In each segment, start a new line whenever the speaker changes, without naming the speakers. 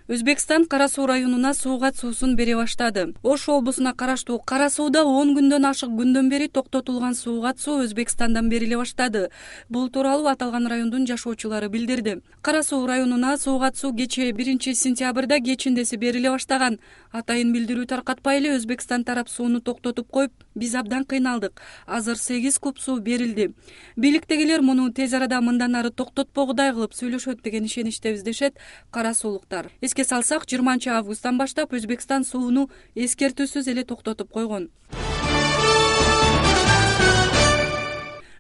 Өзбекстан Кара Суу районуна суугат суусун бере баштады. Ош облусуна караштуу Кара Сууда 10 күндөн ашык күндөн бери токтотулган суугат суу Өзбекстандан бериле баштады. Бул тууралуу аталган райондун жашоочулары билдирди. Кара Суу районуна суугат суу кечээ 1-сентябрда кечиндеси бериле баштаган. Атайын билдирүү таркатпай эле Өзбекстан тарап сууну токтотуп коюп, биз абдан кыйналдык. Азыр 8 куб суу берилди. Бийликтегилер муну тез арада мындан ары токтотпогудай кылып сүйлөшөт деген ишеничтебиз дешет кара суулуктар. Эске салсак, 20 августтан баштап Өзбекстан сууну эскертүүсүз эле токтотуп койгон.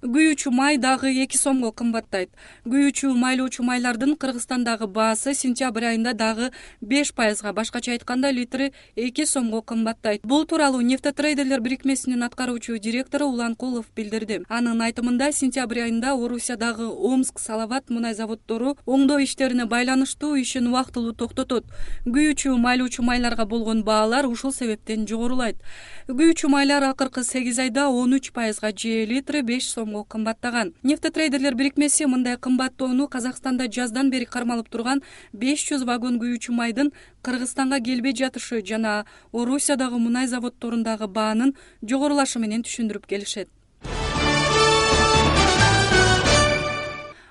Күйүүчү май дагы 2 сомго кымбаттайт. Күйүүчү майлоочу майлардын Кыргызстандагы баасы сентябрь айында дагы 5%, башкача айтканда литри 2 сомго кымбаттайт. Бул тууралуу Нефтетрейдерлер бирикмесинин аткаруучу директору Улан Кулов билдирди. Анын айтымында сентябрь айында Орусиядагы Омск, Салават мунай заводдору оңдоо иштерине байланыштуу ишин убактылуу токтотот. Күйүүчү майлоочу майларга болгон баалар ушул себептен жогорулайт. Күйүүчү майлар акыркы 8 айда 13%, же литри 5 сомго кымбаттаган. Нефтетрейдерлер бирикмеси мындай кымбаттоону Казакстанда жаздан бери кармалып турган 500 вагон күйүүчү майдын Кыргызстанга келбей жатышы жана Орусиядагы мунай заводдорундагы баанын жогорулашы менен түшүндүрүп келишет.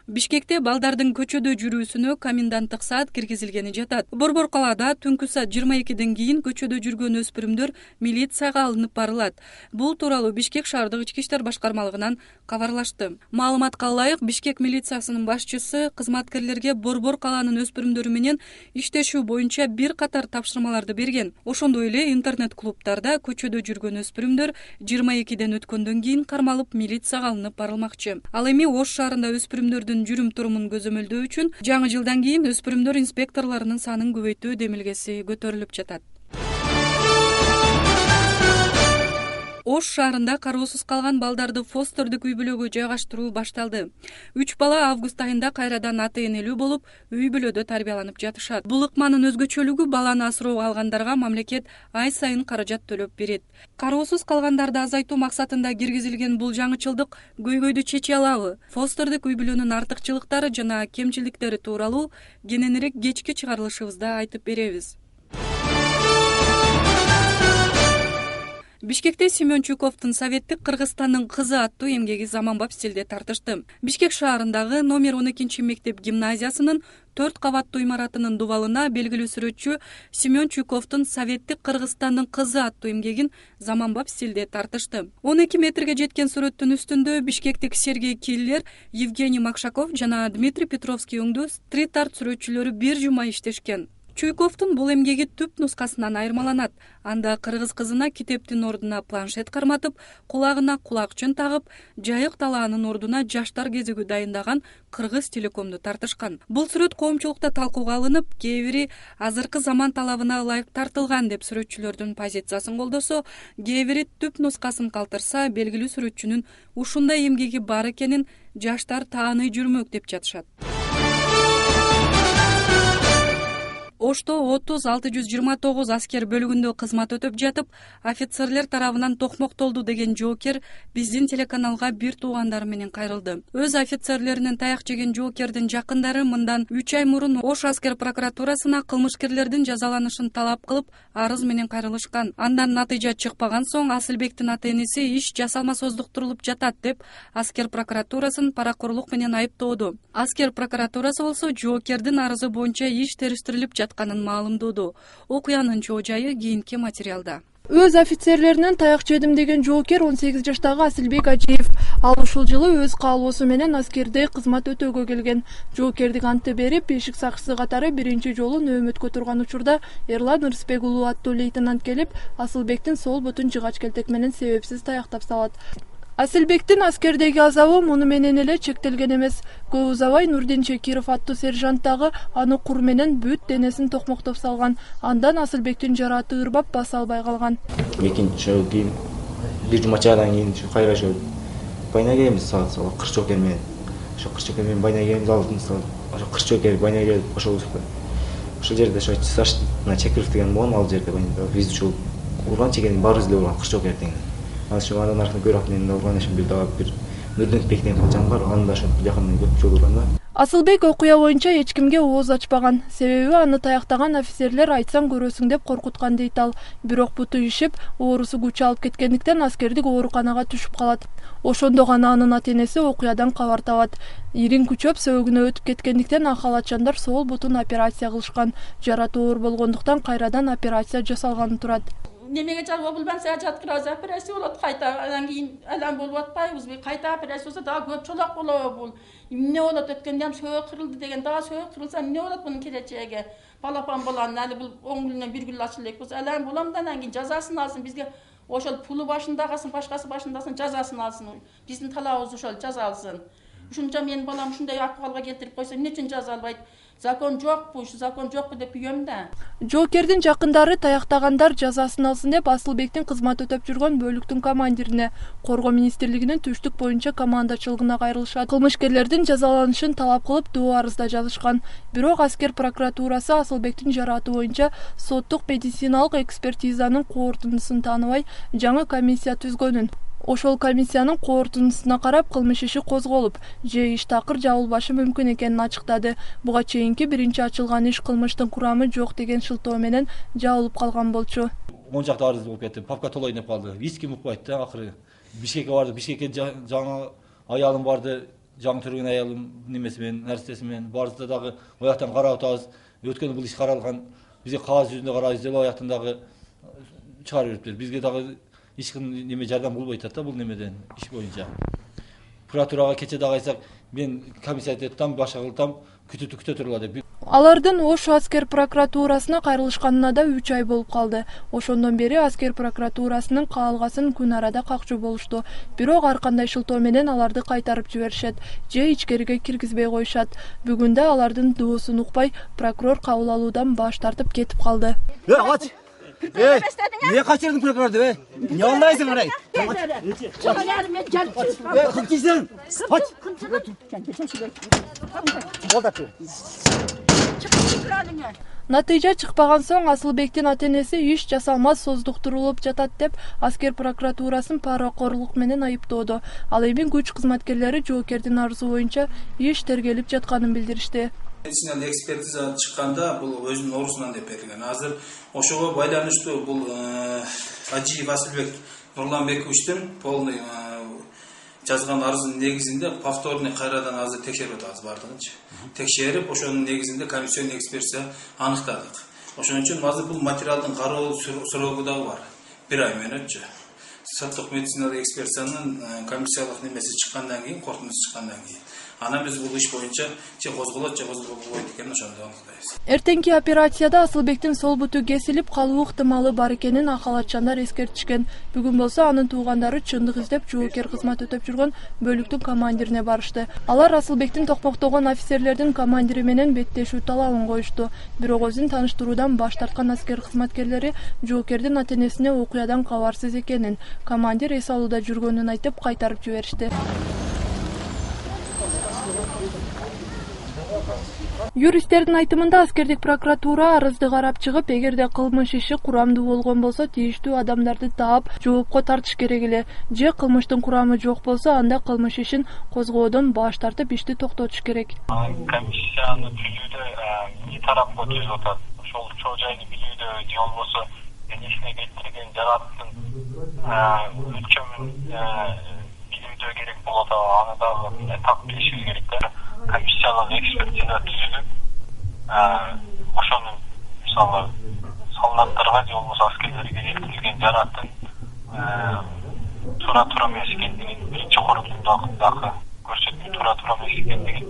Бишкекте балдардын көчөдө жүрүүсүнө коменданттык саат киргизилгени жатат. Борбор калаада түнкү саат 22ден кийин көчөдө жүргөн өспүрүмдөр милицияга алынып барылат. Бул тууралуу Бишкек шаардык ички иштер башкармалыгынан кабарлашты. Маалыматка ылайык, Бишкек милициясынын башчысы кызматкерлерге борбор калаанын өспүрүмдөрү менен иштешүү боюнча бир катар тапшырмаларды берген. Ошондой эле интернет-клубтарда көчөдө жүргөн өспүрүмдөр 22ден өткөндөн кийин кармалып милицияга алынып барылмакчы. Ал эми Ош шаарында өспүрүмдөрдүн жүрүм-турумун көзөмөлдөө үчүн жаңы жылдан кийин өспүрүмдөр инспекторлорунун санын көбөйтүү демилгеси көтөрүлүп жатат. Ош шаарында кароосуз калган балдарды фостердик үй-бүлөгө жайгаштыруу башталды. 3 бала август айында кайрадан ата-энелүү болуп, үй-бүлөдө тарбияланып жатышат. Бул ыкманын өзгөчөлүгү баланы асыроого алгандарга мамлекет ай сайын каражат төлөп берет. Кароосуз калгандарды азайтуу максатында киргизилген бул жаңычылдык көйгөйдү чече алабы? Фостердик үй-бүлөнүн артыкчылыктары жана кемчиликтери тууралуу кененирээк кечки чыгарылышыбызда айтып беребиз. Бишкекте Семен Чуйковдун советтик Кыргызстандын кызы аттуу эмгеги заманбап стилде тартышты. Бишкек шаарындагы номер 12 мектеп гимназиясынын 4 кабаттуу имаратынын дубалына белгилүү сүрөтчү Семен Чуйковдун советтик Кыргызстандын кызы аттуу эмгегин заманбап стилде тартышты. 12 метрге жеткен сүрөттүн үстүндө бишкектик Сергей Киллер, Евгений Макшаков жана Дмитрий Петровский өңдүү стрит-арт сүрөтчүлөрү бир жума иштешкен. Чуйковдун бул эмгеги түп нускасынан айырмаланат. Анда кыргыз кызына китептин ордуна планшет карматып, кулагына кулакчын тагып, жайык талаанын ордуна жаштар кезиги дайындаган Кыргыз телекомду тартышкан. Бул сүрөт коомчулукта талкууга алынып, кээ бири азыркы заман талабына ылайык тартылган деп сүрөтчүлөрдүн позициясын колдосо, кээ бири түп нускасын калтырса, белгилүү сүрөтчүнүн ушундай эмгеги бар экенин жаштар тааный жүрмөк деп жатышат. Ошто 30-629 аскер бөлүгүндө кызмат өтөп жатып, офицерлер тарабынан токмоктолду деген жоокер биздин телеканалга бир туугандары менен кайрылды. Өз офицерлеринен таяк жеген жоокердин жакындары мындан 3 ай мурун Ош аскер прокуратурасына кылмышкерлердин жазаланышын талап кылып, арыз менен кайрылышкан. Андан натыйжа чыкпаган соң Асылбектин ата-энеси иш жасалмасоздуктурулуп жатат деп аскер прокуратурасын паракорлук менен айыптоодо. Аскер прокуратурасы болсо жоокердин арызы боюнча иш териштирилип жатканын маалымдоодо. Окуянын чоо жайы кийинки материалда.
Өз офицерлеринен таяк жедим деген жоокер 18 жаштагы Асылбек Ажиев. Ал ушул жылы өз каалоосу менен аскерде кызмат өтөөгө келген. Жоокердик антты берип, бешик сакчысы катары биринчи жолу нөөмөткө турган учурда Эрлан Рысбек уулу аттуу лейтенант келип, Асылбектин сол бутун жыгач келтек менен себепсиз таяктап салат. Асылбектин аскердеги азабы муну менен эле чектелген эмес. Көп узабай Нурдин Чекиров аттуу сержант дагы аны кур менен бүт денесин токмоктоп салган. Андан Асылбектин жараты ырбап баса албай калган.
Экинчи кийин бир жума чайдан кийин кайра ошо байнагебиз сала кырчокер менен. Ошо кырчокер менен байнагебиз алдын салып, ошо кырчокер байнаге ошол жерде ошо старшина Чекиров деген болгон, ал жерде биз ушул урган чекенин баарыбыз эле урган кырчокер деген. Андан аркы көрөк менен урган ишин бир дагы бир Нұрденбек деген качан бар, аны да ошентип жакындан көп жолу да.
Асылбек окуя боюнча эч кимге ооз ачпаган. Себеби аны таяктаган офицерлер айтсаң көрөсүң деп коркуткан дейт ал. Бирок буту ишип, оорусу күч алып кеткендиктен аскердик ооруканага түшүп калат. Ошондо гана анын ата-энеси окуядан кабар табат. Ирин күчөп сөөгүнө өтүп кеткендиктен акалатчандар сол бутун операция кылышкан. Жараты оор болгондуктан кайрадан операция жасалганы турат.
Немеге жалба булбан саат кыраз операция болот кайта. Анан кийин алам болуп атпайбызбы? Кайта операция болсо дагы көп чолак болобу бул? Эмне болот? Өткөндө ham сөөк кырылды деген, дагы сөөк кырылса эмне болот бунун келечеги? Балапан баланын али бул оң күнүнөн бир күн ачыл элек болсо алам болом да анан кийин жазасын алсын. Бизге ошол пулу башында калсын, башкасы башындасын, жазасын алсын. Биздин талабыбыз ошол, жаза алсын. Ушунча менин балам ушундай акыбалга келтирип койсо эмне үчүн жаза албайт? Закон жокпу, ушу закон жокпу деп үйөм да.
Жоокердин жакындары таяктагандар жазасын алсын деп Асылбектин кызмат өтөп жүргөн бөлүктүн командирине, Коргоо министрлигинин түштүк боюнча командачылыгына кайрылышат. Кылмышкерлердин жазаланышын талап кылып доо арыз да жазышкан. Бирок аскер прокуратурасы Асылбектин жараты боюнча соттук медициналык экспертизанын корутундусун тааныбай, жаңы комиссия түзгөнүн. Ошол комиссиянын корутундусуна карап кылмыш иши козголуп, же иш такыр жабылбашы мүмкүн экенин ачыктады. Буга чейинки биринчи ачылган иш кылмыштын курамы жок деген шылтоо менен жабылып калган болчу.
10 чакты арыз болуп кетти. Папка толойн деп калды. Эч ким укпайт да акыры. Бишкекке барды. Бишкекке жаңы аялым барды. Жаңы түргөн аялым немеси менен, нарсеси менен барды дагы аяктан карап атабыз. Өткөн бул иш каралган. Бизге кагаз жүзүндө карайбыз деп аяктан дагы чыгарып бериптир. Бизге дагы эч ким неме жардам болбой атат да бул немеден иш боюнча. Прокуратурага кече дагы айтсак, мен комиссия этем, башка кылтам, күтө тургула деп.
Алардын Ош аскер прокуратурасына кайрылышканына да 3 ай болуп калды. Ошондон бери аскер прокуратурасынын каалгасын күн арада какчу болушту. Бирок ар кандай шылтоо менен аларды кайтарып жиберишет, же ичкериге киргизбей коюшат. Бүгүн да алардын доосун укпай, прокурор кабыл алуудан баш тартып кетип калды.
Ne kaçırdın prokurordu be? Ne anlaysın orayı? Kırkıysın. Kaç.
Натыйжа чыкпаган соң Асылбектин ата-энеси иш жасалмас создуктурулуп жатат деп аскер прокуратурасын паракорлук менен айыптоодо. Ал эми күч кызматкерлери жоокердин арызы боюнча иш тергелип жатканын билдиришти.
Медициналық экспертиза чыкканда бул өзүнүн оорусунан деп берилген. Азыр ошого байланыштуу бул Ажиев Асылбек Нурланбековичтин полный жазган арызынын негизинде повторный кайрадан азыр текшерип атабыз бардыгынчы. Текшерип, ошонун негизинде комиссионный экспертиза аныктадык. Ошон үчүн азыр бул материалдын кароо срогу да бар. 1 ай менен өтчү. Соттук медициналык экспертизанын комиссиялык немеси чыккандан кийин, корутундусу чыккандан кийин анан биз бул иш боюнча же козголот же козголбойт экенин ошондо аныктайбыз.
Эртеңки операцияда Асылбектин сол буту кесилип калуу ыктымалы бар экенин акалатчандар эскертишкен. Бүгүн болсо анын туугандары чындык издеп жоокер кызмат өтөп жүргөн бөлүктүн командирине барышты. Алар Асылбектин токмоктогон офицерлердин командири менен беттешүү талабын коюшту. Бирок өзүн тааныштыруудан баш тарткан аскер кызматкерлери жоокердин ата-энесине окуядан кабарсыз экенин, командир эс алууда жүргөнүн айтып кайтарып жиберишти. Юристтердин айтымында аскердик прокуратура арызды карап чыгып, эгерде кылмыш иши курамдуу болгон болсо, тийиштүү адамдарды таап жоопко тартыш керек эле. Же кылмыштын курамы жок болсо, анда кылмыш ишин козгоодон баш тартып ишти токтотуш керек.
Комиссияны түзүүдө эки тарапка түзүп атат. Ошол чоо жайды билүүдө же болбосо ишине келтирген жараттын өлчөмүн билүүдө керек болот. Аны дагы этап билишибиз керек да. Комиссиялык экспертиза түзүлүп, ошону мисалы солдаттарга же болбосо аскерлерге келтирилген жараттын туура эмес экендигин биринчи корутундагы көрсөтүү туура эмес экендигин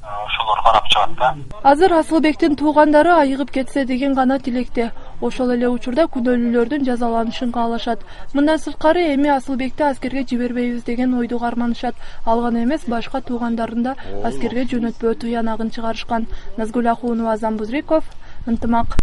ошолор карап чыгат да.
Азыр Асылбектин туугандары айыгып кетсе деген гана тилекте. Ошол эле учурда күнөөлүүлөрдүн жазаланышын каалашат. Мындан сырткары эми Асылбекти аскерге жибербейбиз деген ойду карманышат. Ал гана эмес, башка туугандарын да аскерге жөнөтпөө тыянагын чыгарышкан. Назгүл Ахунова, Замбузриков, Ынтымак.